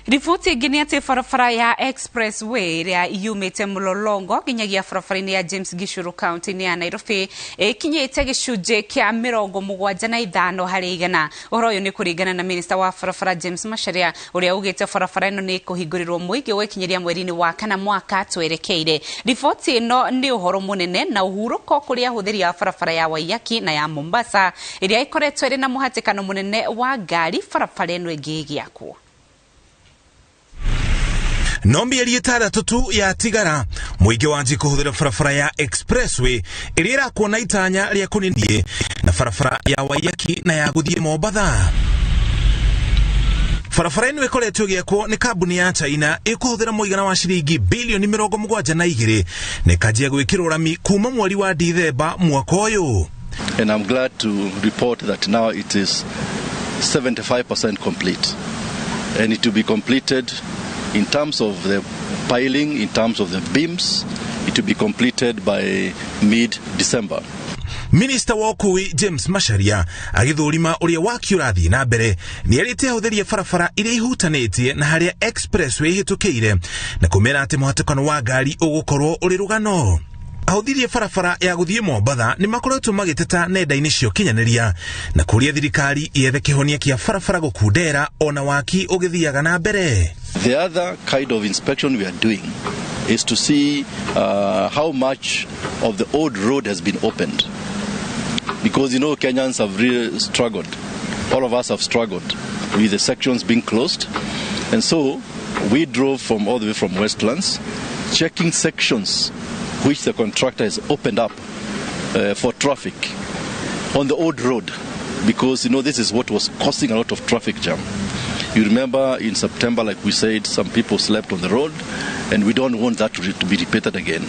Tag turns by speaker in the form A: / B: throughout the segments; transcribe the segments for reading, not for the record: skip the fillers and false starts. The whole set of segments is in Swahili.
A: Ripoti ingine ati barabara ya expressway ya yumite mulolongo kinyagia barabara ya James Gishuru County ya Nairobi kinyite gicunje kia 75 hari igana. Uhoro uyu ni kuringana na minister wa barabara James Macharia uria ugite barabara ino ni kuhingurirwo muigi wekinyiria mweri-ini wa kana mwaka twerekeire. Ripoti ino ni uhoro munene na uhuruko kuria huthiri ya barabara ya Waiyaki na ya Mombasa iria ikoretwo iri na muhatikano munene wa ngari barabara ino igigiakwo.
B: Nombi Inooro Thaa Ithatu ya tigara muigi wanji kuhuthira barabara ya expressway iria irakuona itanya ria kunindie na barabara ya Waiyaki na ya guthie Mombasa. Barabara ino ikoretwo giakwo ni kambuni ya China ikuhuthira muigana wa ciringi bilioni 72 na ikajia gwikirwo rami kuma mweri wa Dithemba mwaka uyu.
C: And I'm glad to report that now it is 75% complete, and it will be completed in terms of the piling, in terms of the beams. It will be completed by mid-December.
B: Minister wa Ukui James Macharia agithurima uria waki urathi na mbere ni arite ahuthiria barabara iria ihutanitie na haria expressway hitukiire na kumera ati muhatikano wa ngari ugukorwo uri rugano. Ahuthirie barabara ya guthie Mombasa ni makoretwo magiteta nenda-ini cio kinyaniria na kuria thirikari yethe kihonia kia barabara gukundera ona waki ugithiaga na mbere.
C: The other kind of inspection we are doing is to see how much of the old road has been opened. Because, you know, Kenyans have really struggled. All of us have struggled with the sections being closed. And so we drove all the way from Westlands, checking sections which the contractor has opened up for traffic on the old road. Because, you know, this is what was causing a lot of traffic jam. You remember in September, like we said, some people slept on the road, and we don't want that to be repeated again.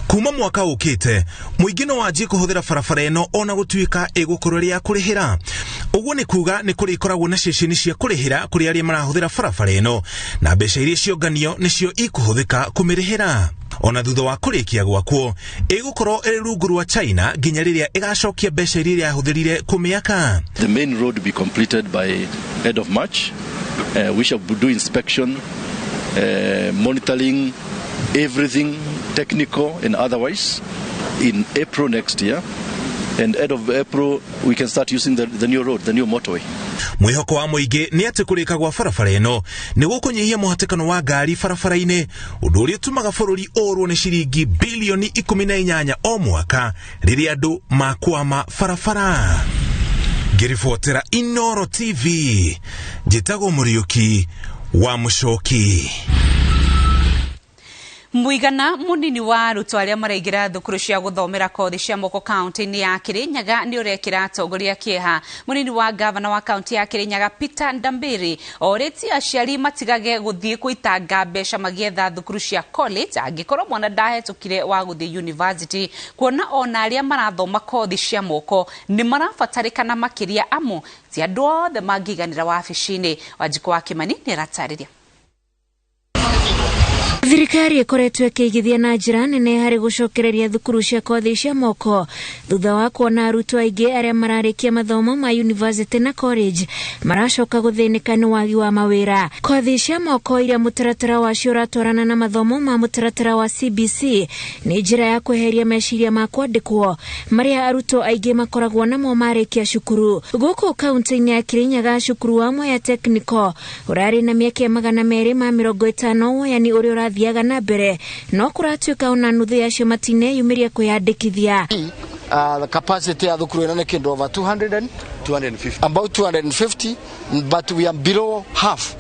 B: Kuma mwaka ukite muigino waji kuhuthira barabara ino ona gutuika igukorwo ria kurihira. Uguo ni kuga ni kuri ikoragwo na ceceni cia kurihira kuri aria marahuthira barabara ino na mbeca iria cionganio nicio ikuhuthika kumirihira. Ona thutha wa kurikia gwakwo igukorwo iri rungu rwa China nginya riria igacokia mbeca iria yahuthirire kumiaka.
C: The main road will be completed by end of March. We shall do inspection, monitoring everything, technical and otherwise, in April next year. And end of April, we can start using the new road, the new motorway.
B: Mwihoko wa muigi ni ati kurika gwa barabara ino ni gukunyihia muhatikano wa ngari barabara-ini undu uria utumaga bururi orwo ni ciringi bilioni 18 o mwaka riria andu makwama barabara. Ngiribotera Inooro TV, njitagwo Muriuki wa Mucoki.
A: Muigana munini wa arutwo aria maraigira thukuru cia guthomera kothi cia moko kaunti-ini ya Kirinyaga ni urekira atongoria kieha. Munini wa gavana wa kaunti ya Kirinyaga Peter Ndambiri oreti aciari matigage guthie kuitanga mbeca magietha thukuru cia college angikorwo mwana ndahetukire wa guthie university, kuona ona aria marathoma kothi cia moko ni marabatarikana makiria amu ti andu othe mangiganira wabici-ini. Wanjiko wa Kimani ni ratariria.
D: Thirikari ikoretwo ikigithia na njira nene hari gucokereria thukuru cia kothi cia moko thutha wa kuona arutwo aingĩ aria mararikia mathomo ma university na college maracoka guthinika ni wagi wa mawira. Kothi cia moko iria mutaratara wacio uratwarana na mathomo ma mutaratara wa CBC ni njira ya kweheria meciria ma kwandikwo maria arutwo aingĩ makoragwo namo marikia cukuru. Guku kaunti-ini ya Kirinyaga cukuru wa ya technical urari na miaka 250 yani uri thiaga na mbere no kuratuika ona nuthu yacio matine yumiria kwiyandikithia.
E: The capacity ya thukuru ino ni kindu over 250 about 250, but we are below half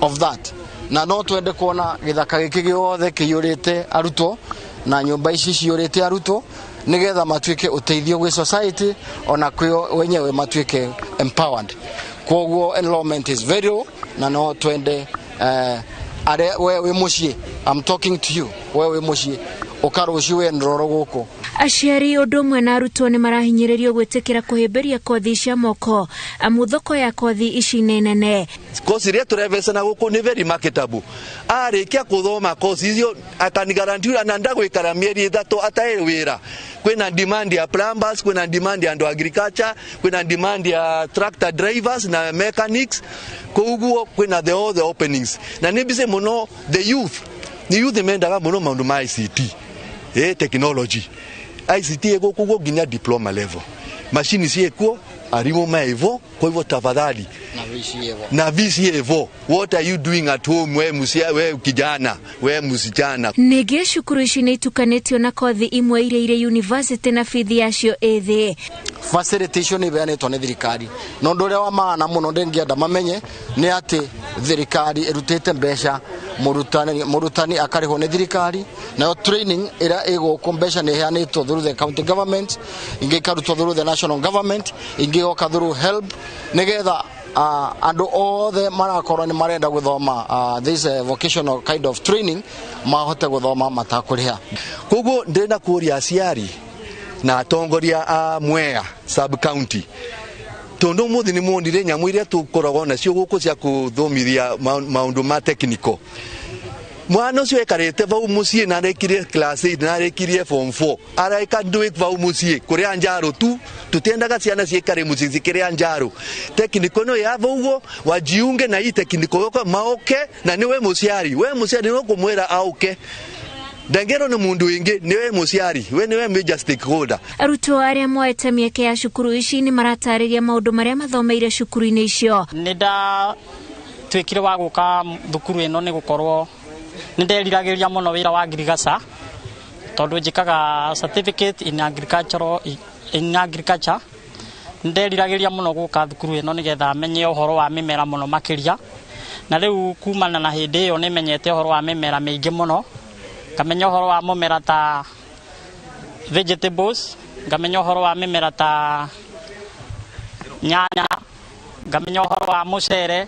E: of that. Na no twende kuona githaka giki giothe kiyurite arutwo na nyumba ici ciyurite arutwo nigetha matuike uteithio gwi society ona kwio wenyewe matuike empowered. Koguo enrollment is very low na no twende wewe mushie. I'm talking to you. Wewe mushie ukaruciwe ndroro guku.
D: Aciari ũndũ ũmwe na arutwo nĩ marahinyĩrĩrio gwĩtĩkĩra kũhĩmbĩria kothi cia moko muthoko ya kothi ici nene.
F: Kosi iria turevecana gũkũ nĩ very marketable. Arĩkia gũthoma kosi icio akanigarantiura na ndagwĩkara mĩeri 3 ataĩ wĩra. Kwĩna demand ya plumbers, kwĩna demand ya andũ agriculture, kwĩna demand ya tractor drivers na mechanics. Koguo kwĩna all the openings. Na nĩmbice mũno the youth mendaga mũno maũndũ ma ICT. Technology. ICT gũkũ nginya diploma level. Machine ciekuo, arimũ maivo, kwa hivyo tafadhali. Na visi evo. What are you doing at home we kijana, we msichana?
D: Ningĩ cukuru ici nĩ itukanĩtio na kothi imwe iria irĩ university na bithi yacio ethĩ.
E: Facilitation ibeanĩtwo nĩ thirikari. No ũndũ ũrĩa wa maana mũno ndĩngĩenda mamenye nĩ atĩ thirikari ĩrutĩte mbeca mũrutani akarĩhwo nĩ thirikari, nayo training ĩrĩa ĩgũkũ mbeca nĩ iheanĩtwo through the county government, ingĩ ikarutwo through the national government, ingĩ igoka through HELB, nĩgetha andũ othe marakorwo nĩ marenda gũthoma this vocational kind of training mahote gũthoma matakũrĩha.
F: Koguo ndĩrenda kũria aciari na atongoria a Mwea sub county tondu muthi ni monire nyamu iria tukoragwo nacio guku cia kuthomithia maundu ma technical. Mwana ucio ekarete vau mucie na arekirie class 8 na arekirie form 4 araika ndwik vau mucie kuria njaro tu tutendaga ciana ciekare mucie zikiria njaro technical no ya vaugo wajiunge na hii technical yoko maoke na niwe muciari no kumwera auke. Ndangero ni mundu ingi niwe muciari we niwe major stakeholder.
D: Arutwo arĩa moete mĩeke ya cukuru ici nĩ maratarĩria maũndũ marĩa mathomeire cukuru-inĩ icio.
G: Nĩnda twĩkire wa gũka thukuru ĩno nĩ gũkorwo nĩnderiragĩria mũno wĩra wa agriculture tondũ njikaga certificate in agriculture. Nĩnderiragĩria mũno gũka thukuru ĩno nĩgetha menye ũhoro wa mĩmera mũno makĩria, na rĩu kumana na hĩndĩ ĩyo nĩmenyete ũhoro wa mĩmera mĩingĩ mũno. Ngamenya ũhoro wa mũmera ta vegetables, ngamenya ũhoro wa mĩmera ta nyanya, ngamenya ũhoro wa mũcere,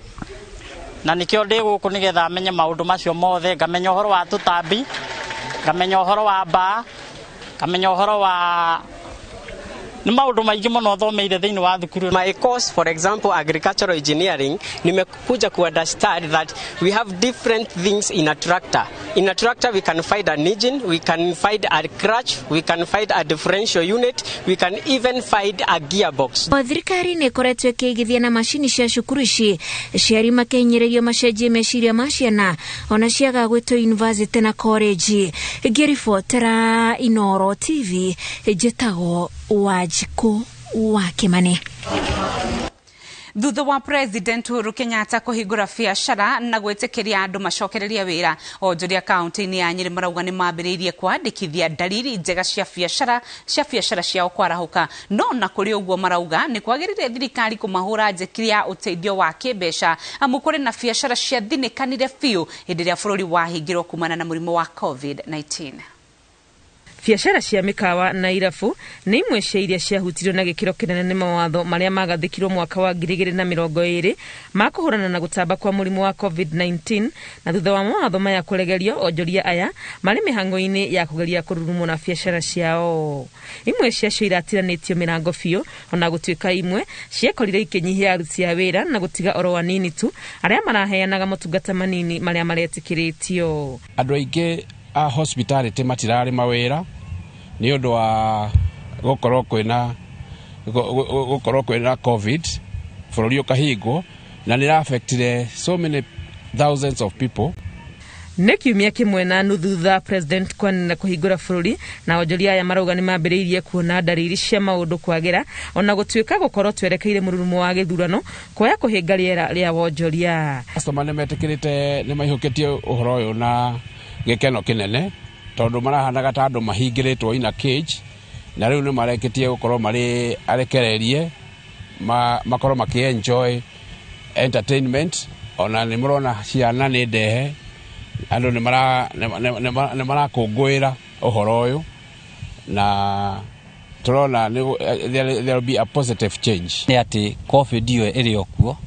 G: na nĩkĩo ndĩ gũkũ nĩgetha menye maũndũ macio mothe. Ngamenya ũhoro wa tũtambi, ngamenya ũhoro wa mbaa, ngamenya ũhoro wa ni maundu maingi muno thomeire thiini wa thukuru.
H: My course, for example, agricultural engineering, nimekuja ku understand that we have different things in a tractor. In a tractor we can find an engine, we can find a clutch, we can find a differential unit, we can even find a gearbox.
D: Thirikari nĩ ĩkoretwo ĩkĩigithia na macini cia cukuru ici, aciari makĩhinyĩrĩrio macenjie meciria ma ciana ona ciaga gwĩtwo university na college. Ngĩribotera Inooro TV, njĩtagwo Wajiko wa Kimani.
A: Thutha wa President Uhuru Kenyatta kũhingũra biacara na gwĩtĩkĩria andũ macokereria wĩra, onjoria kaunti-inĩ ya Nyĩrĩ marauga nĩ mambĩrĩirie kwandĩkithia dalili njega cia biacara ciao kwarahũka. No na kũrĩ ũguo marauga nĩ kwagĩrĩire thirikari kũmahũra njeki ya ũteithio wa kĩmbeca amu kũrĩ na biacara ciathinĩkanire biũ hĩndĩ ĩrĩa bũrũri wahingĩrwo kumana na mũrimũ wa COVID-19.
I: Biacara cia mikawa na irabu nĩ imwe cia iria ciahutirio na gĩkĩro kĩnene nĩ mawatho marĩa magathĩkirwo mwaka wa 2020 ma kũhũrana na gũtamba kwa mũrimũ wa COVID-19, na thutha wa mawatho maya kũregerio, onjoria aya marĩ mĩhang'o-inĩ ya kũgeria kũrurumwo na biacara ciao. Imwe ciacio iratiranĩtio mĩrango biũ, ona gũtuĩka imwe ciekorire ikĩnyihia aruti a wĩra na gũtiga oro anini tu arĩa maraheanaga motungata manini marĩa maretĩkĩrĩtio.
J: Andũ aingĩ a hospitality matirarĩ mawĩra nĩ ũndũ wa gũkorwo kwĩna COVID, bũrũri ũkahingwo na nĩ affected so many thousands of people.
I: Nĩ kiumia kĩmwe na nuthu thutha President kwanĩrĩra kũhingũra bũrũri, na onjoria aya marauga nĩ mambĩrĩirie kuona dalili cia maũndũ kwagĩra ona gũtuĩka gũkorwo twerekeire mũrurumo wa gĩthurano kuoya kũhĩnga rĩera rĩa wonjoria.
J: Customer nĩ metĩkĩrĩte nĩ maihũkĩtie ũhoro ũyũ na gĩkeno kĩnene tondũ marahanaga ta andũ mahingĩrĩtwo in a cage, na rĩu nĩ mareketie gũkorwo marĩ arekererie makorwo makĩ-enjoy entertainment. Ona nĩ mũrona ciana nĩ ndehe, andũ nĩ marakũngũĩra ũhoro ũyũ, na turona there will be a positive change.
K: Nĩ atĩ COVID iyo ĩrĩ okuo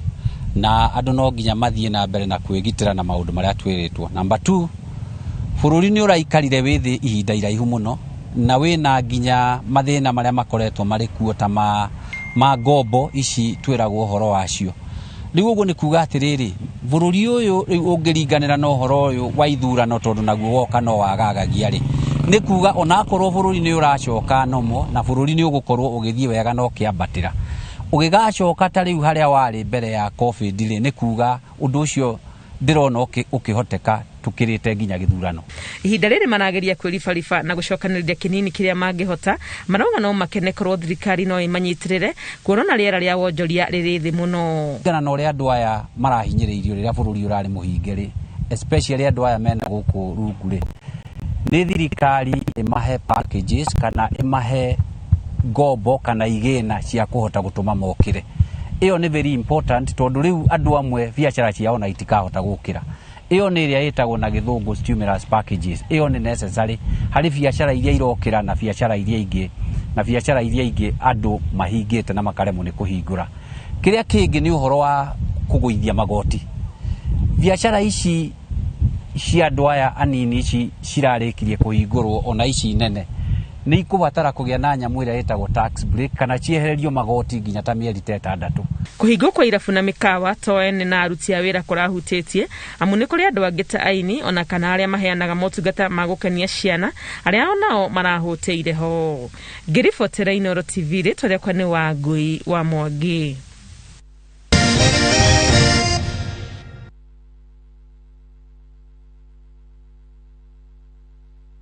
K: na andũ no nginya mathiĩ na mbere na kwĩgitĩra na maũndũ marĩa twĩrĩtwo. Number 2, bũrũri nĩ ũraikarire wĩthĩ ihinda iraihu mũno na wina nginya mathina maria makoretwo mari kuo ta ma ngombo ici twiragwo horo wacio. Riu uguo ni kuga atiriri bururi uyu ungiringanira na horo uyu wa ithurano tondu naguo woka no wagagagia ri ni kuga onakorwo bururi ni uracoka nomo na bururi ni ugukorwo ugithie wega no kiambatira ugigacoka ta riu haria wari mbere ya covid ri ni kuga undu ucio ndirona ukihoteka tukirite nginya githurano.
I: Ihinda riri marageria kwiribariba na gucokaniriria kinini kiria mangihota marauga no makene korwo thirikari no imanyitirire kuona riera ria wonjoria riri thi muno.
K: Kana no ria andu aya marahinyiririo riria bururi urari muhinge ri especially andu aya mena guku rungu ri ni thirikari imahe packages kana imahe ngombo kana igina cia kuhota gutuma mokire. Iyo ni very important tondu riu andu amwe biashara ciao na itikahota gukira. Iyo ni iria yetagwo na githungu stimulus packages. Iyo ni necessary hari biashara iria irokira na biashara iria ingi andu mahingite na makaremwo ni kuhingura. Kiria kingi ni uhoro wa kuguithia magoti. Biashara ici cia andu aya anini ici cirarikirie kuhingurwo ona ici nene ni ikubatara kugia na nyamu iria yetagwo tax break kana ciehererio magoti nginya ta mieri 6.
I: Kuhingwo kwa irabu na mikawa to ene na aruti a wira kurahutĩtie amu ni kuri andu angĩ ta aini ona kana aria maheanaga motungata magukenia ciana aria onao marahutĩire ho. Ngiribotera Inooro TV ritwa rĩakwa ni Wangui wa Mwangi.